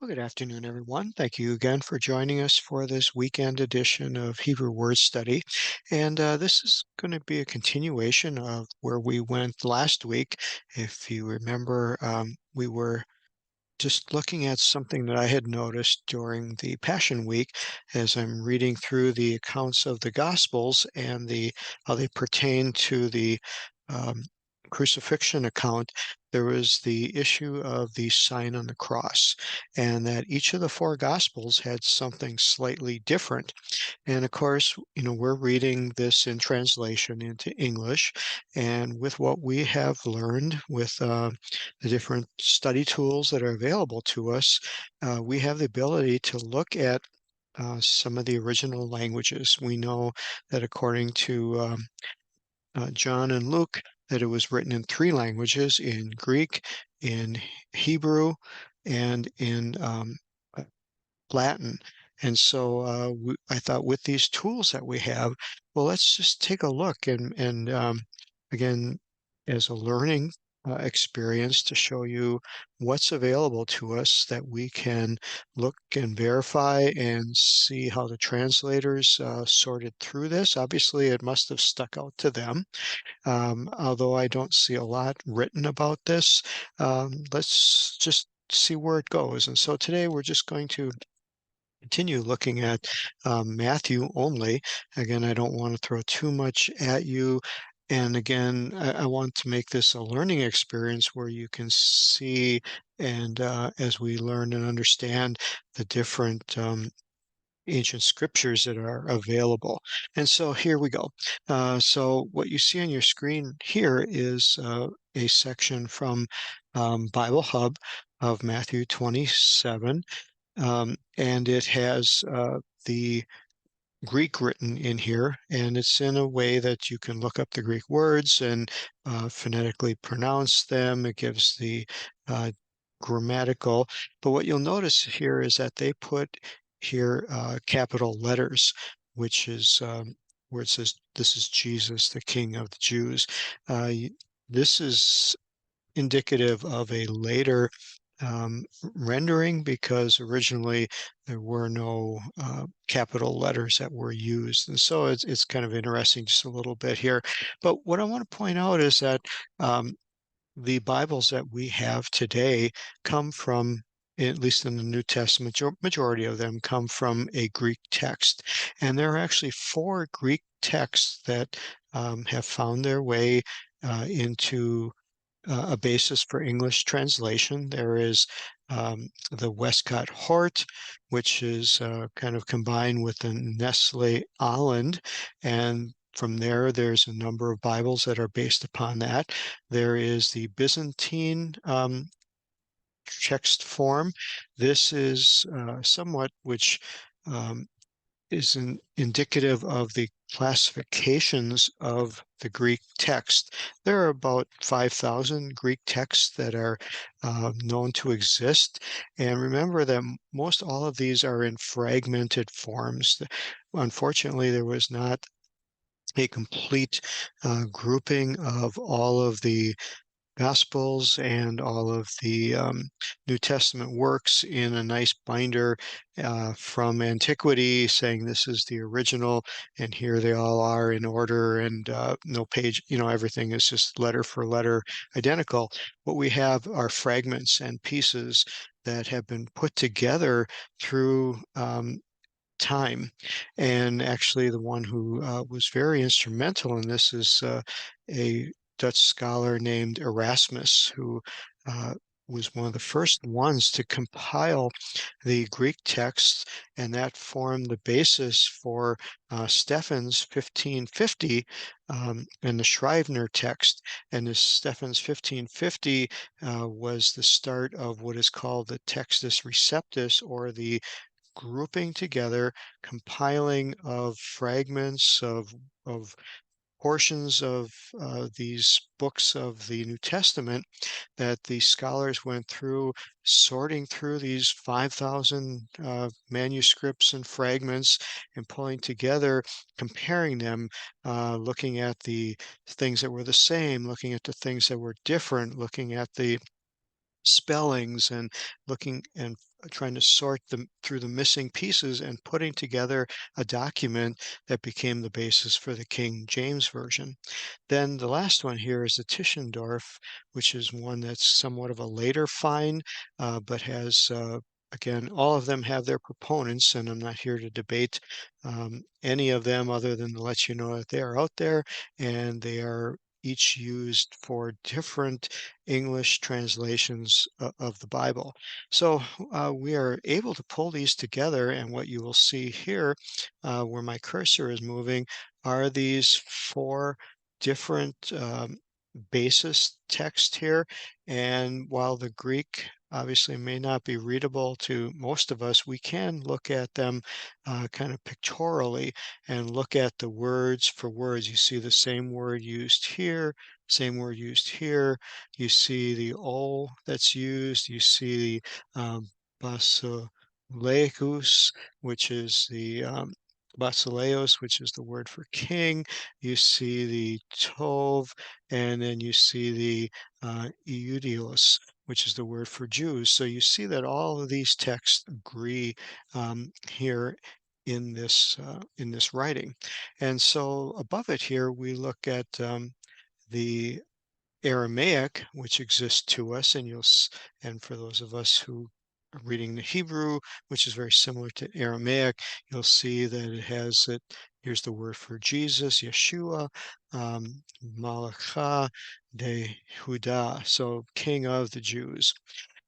Well, good afternoon, everyone. Thank you again for joining us for this weekend edition of Hebrew Word Study. And this is going to be a continuation of where we went last week. If you remember, we were just looking at something that I had noticed during the Passion Week as I'm reading through the accounts of the Gospels and how they pertain to the um, crucifixion account. There was the issue of the sign on the cross, and that each of the four Gospels had something slightly different. And of course, we're reading this in translation into English, and with what we have learned with the different study tools that are available to us, we have the ability to look at some of the original languages. We know that according to John and Luke, that it was written in three languages, in Greek, in Hebrew, and in Latin. And so I thought with these tools that we have, well, let's just take a look and again, as a learning experience to show you what's available to us that we can look and verify and see how the translators sorted through this. Obviously, it must have stuck out to them. Although I don't see a lot written about this, let's just see where it goes. And so today we're just going to continue looking at Matthew only. Again, I don't want to throw too much at you. And again, I want to make this a learning experience where you can see and as we learn and understand the different ancient scriptures that are available. And so here we go. So what you see on your screen here is a section from Bible Hub of Matthew 27, and it has the Greek written in here, and it's in a way that you can look up the Greek words and phonetically pronounce them. It gives the uh, grammatical, but what you'll notice here is that they put here capital letters, which is where it says, "This is Jesus, the King of the Jews." This is indicative of a later rendering because originally there were no capital letters that were used. And so it's kind of interesting just a little bit here. But what I want to point out is that um, the Bibles that we have today come from, at least in the New Testament, majority of them come from a Greek text. And there are actually four Greek texts that have found their way into a basis for English translation. There is the Westcott Hort, which is kind of combined with the Nestle Aland, and from there, there's a number of Bibles that are based upon that. There is the Byzantine text form. This is somewhat which um, is indicative of the classifications of the Greek text. There are about 5,000 Greek texts that are known to exist. And remember that most all of these are in fragmented forms. Unfortunately, there was not a complete grouping of all of the Gospels and all of the New Testament works in a nice binder from antiquity, saying this is the original, and here they all are in order, and no page, everything is just letter for letter identical. What we have are fragments and pieces that have been put together through time. And actually, the one who was very instrumental in this is a Dutch scholar named Erasmus, who uh, was one of the first ones to compile the Greek texts, and that formed the basis for Stephan's 1550 and the Scrivener text. And the Stephan's 1550 was the start of what is called the Textus Receptus, or the grouping together, compiling of fragments of portions of these books of the New Testament that the scholars went through, sorting through these 5,000 manuscripts and fragments and pulling together, comparing them, looking at the things that were the same, looking at the things that were different, looking at the spellings and looking and trying to sort them through the missing pieces and putting together a document that became the basis for the King James Version. Then the last one here is the Tischendorf, which is one that's somewhat of a later find, but has again, all of them have their proponents, and I'm not here to debate any of them other than to let you know that they are out there and they are each used for different English translations of the Bible. So we are able to pull these together, and what you will see here, where my cursor is moving, are these four different basis text here. And while the Greek obviously may not be readable to most of us, we can look at them kind of pictorially and look at the words for words. You see the same word used here, same word used here. You see the O that's used. You see the basileus, which is the basileos, which is the word for king. You see the tov, and then you see the Iudios, which is the word for Jews. So you see that all of these texts agree here in this writing. And so above it here, we look at the Aramaic, which exists to us, and for those of us who are reading the Hebrew, which is very similar to Aramaic, you'll see that it has it. Here's the word for Jesus, Yeshua, Malachah de Judah, so King of the Jews.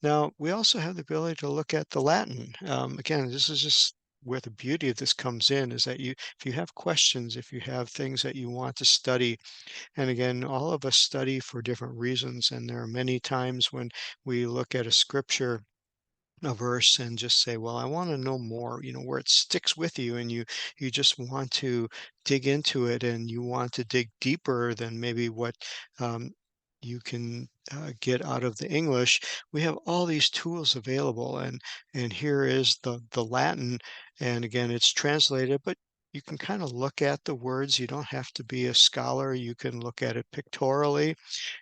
Now, we also have the ability to look at the Latin. Again, this is just where the beauty of this comes in, is that if you have questions, if you have things that you want to study, and again, all of us study for different reasons, and there are many times when we look at a scripture, a verse, and just say, well, I want to know more, where it sticks with you, and you just want to dig into it, and you want to dig deeper than maybe what um, you can get out of the English. We have all these tools available, and here is the Latin, and again, it's translated, but you can kind of look at the words. You don't have to be a scholar. You can look at it pictorially.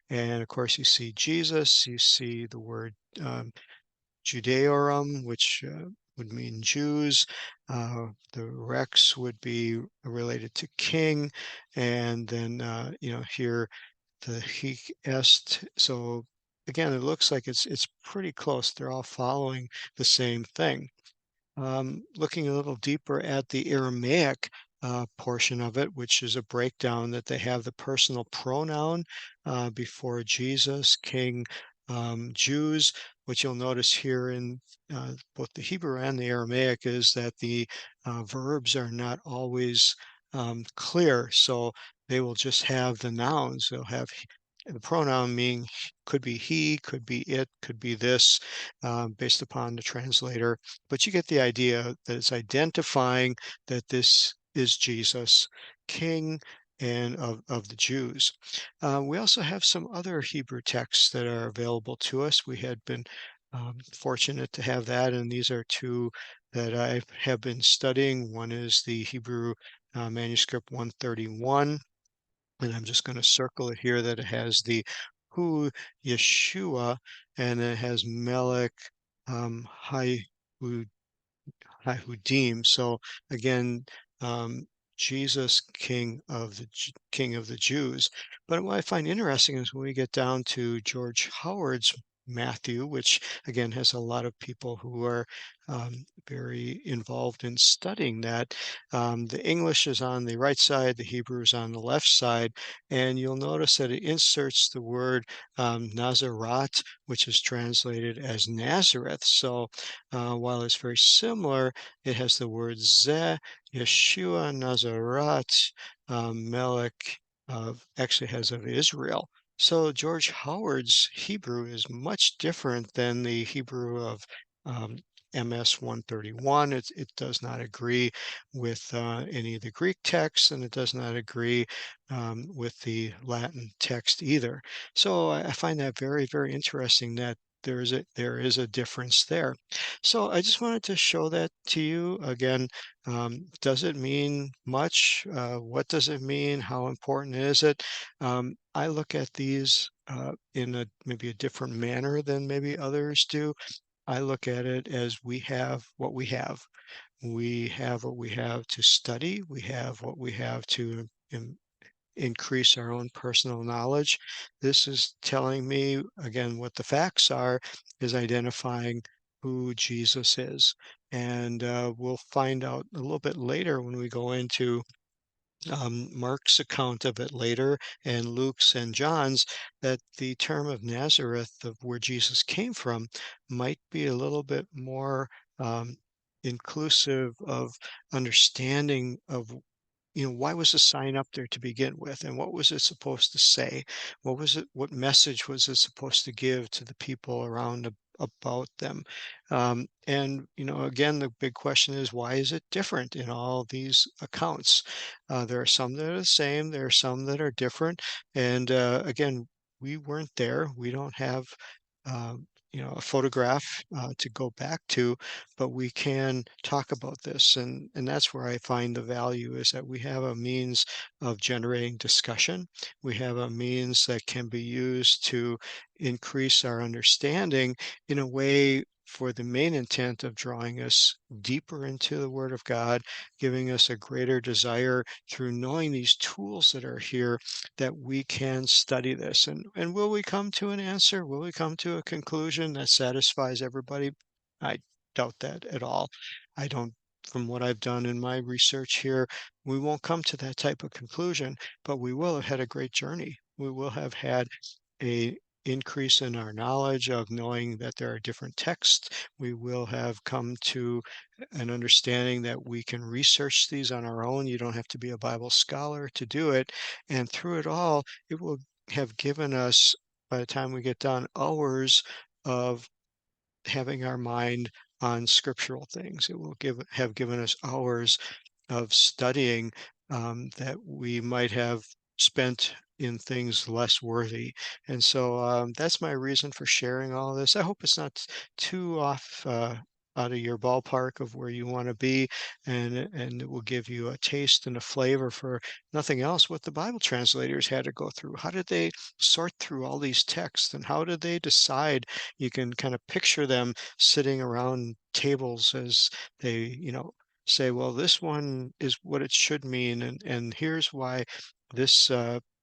And of course, you see Jesus, you see the word Judaorum, which would mean Jews. The Rex would be related to king. And then, here the Hic Est. So again, it looks like it's pretty close. They're all following the same thing. Looking a little deeper at the Aramaic portion of it, which is a breakdown that they have the personal pronoun before Jesus, King, Jews. What you'll notice here in both the Hebrew and the Aramaic is that the verbs are not always clear. So they will just have the nouns. They'll have the pronoun meaning could be he, could be it, could be this, based upon the translator, but you get the idea that it's identifying that this is Jesus, King and of the Jews. We also have some other Hebrew texts that are available to us. We had been fortunate to have that, and these are two that I have been studying. One is the Hebrew manuscript 131, and I'm just going to circle it here that it has the Hu Yeshua, and it has Melech Hai Yehudim. So again, Jesus, King of the Jews. But what I find interesting is when we get down to George Howard's Matthew, which again has a lot of people who are very involved in studying that. The English is on the right side, the Hebrew is on the left side, and you'll notice that it inserts the word Nazarat, which is translated as Nazareth. So while it's very similar, it has the word Zeh, Yeshua, Nazarat, Melech, actually has of Israel. So George Howard's Hebrew is much different than the Hebrew of MS 131. It does not agree with any of the Greek texts, and it does not agree with the Latin text either. So I find that very, very interesting that there is a difference there. So I just wanted to show that to you again. Does it mean much? What does it mean? How important is it? I look at these in a maybe a different manner than maybe others do. I look at it as we have what we have. We have what we have to study. We have what we have to increase our own personal knowledge. This is telling me, again, what the facts are, is identifying who Jesus is. And we'll find out a little bit later when we go into Mark's account of it later and Luke's and John's, that the term of Nazareth, of where Jesus came from, might be a little bit more um, inclusive of understanding of, why was the sign up there to begin with, and what was it supposed to say? What message was it supposed to give to the people around about them? And, again, the big question is, why is it different in all these accounts? There are some that are the same, there are some that are different. And again, we weren't there. We don't have, a photograph to go back to, but we can talk about this. And that's where I find the value, is that we have a means of generating discussion. We have a means that can be used to increase our understanding in a way for the main intent of drawing us deeper into the Word of God, giving us a greater desire through knowing these tools that are here, that we can study this. And will we come to an answer? Will we come to a conclusion that satisfies everybody? I doubt that at all. I don't, from what I've done in my research here, we won't come to that type of conclusion, but we will have had a great journey. We will have had a increase in our knowledge of knowing that there are different texts. We will have come to an understanding that we can research these on our own. You don't have to be a Bible scholar to do it. And through it all, it will have given us, by the time we get done, hours of having our mind on scriptural things. It will have given us hours of studying that we might have spent in things less worthy. And so that's my reason for sharing all of this. I hope it's not too off out of your ballpark of where you want to be, and it will give you a taste and a flavor for nothing else what the Bible translators had to go through. How did they sort through all these texts, and how did they decide? You can kind of picture them sitting around tables as they, say, well, this one is what it should mean, and here's why this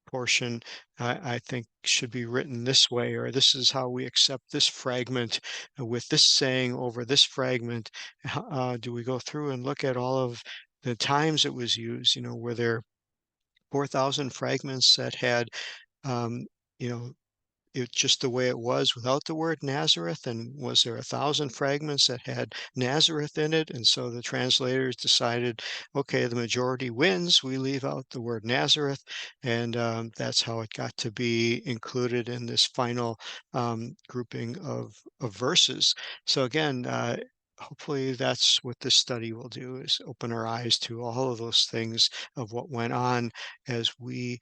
portion I think should be written this way, or this is how we accept this fragment with this saying over this fragment. Do we go through and look at all of the times it was used? Were there 4,000 fragments that had, um, you know, it just the way it was without the word Nazareth? And was there 1,000 fragments that had Nazareth in it? And so the translators decided, okay, the majority wins. We leave out the word Nazareth, and that's how it got to be included in this final grouping of verses. So again, hopefully that's what this study will do, is open our eyes to all of those things of what went on as we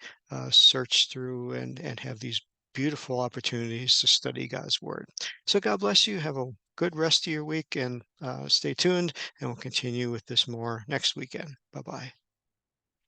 search through and have these beautiful opportunities to study God's Word. So God bless you. Have a good rest of your week, and stay tuned, and we'll continue with this more next weekend. Bye bye.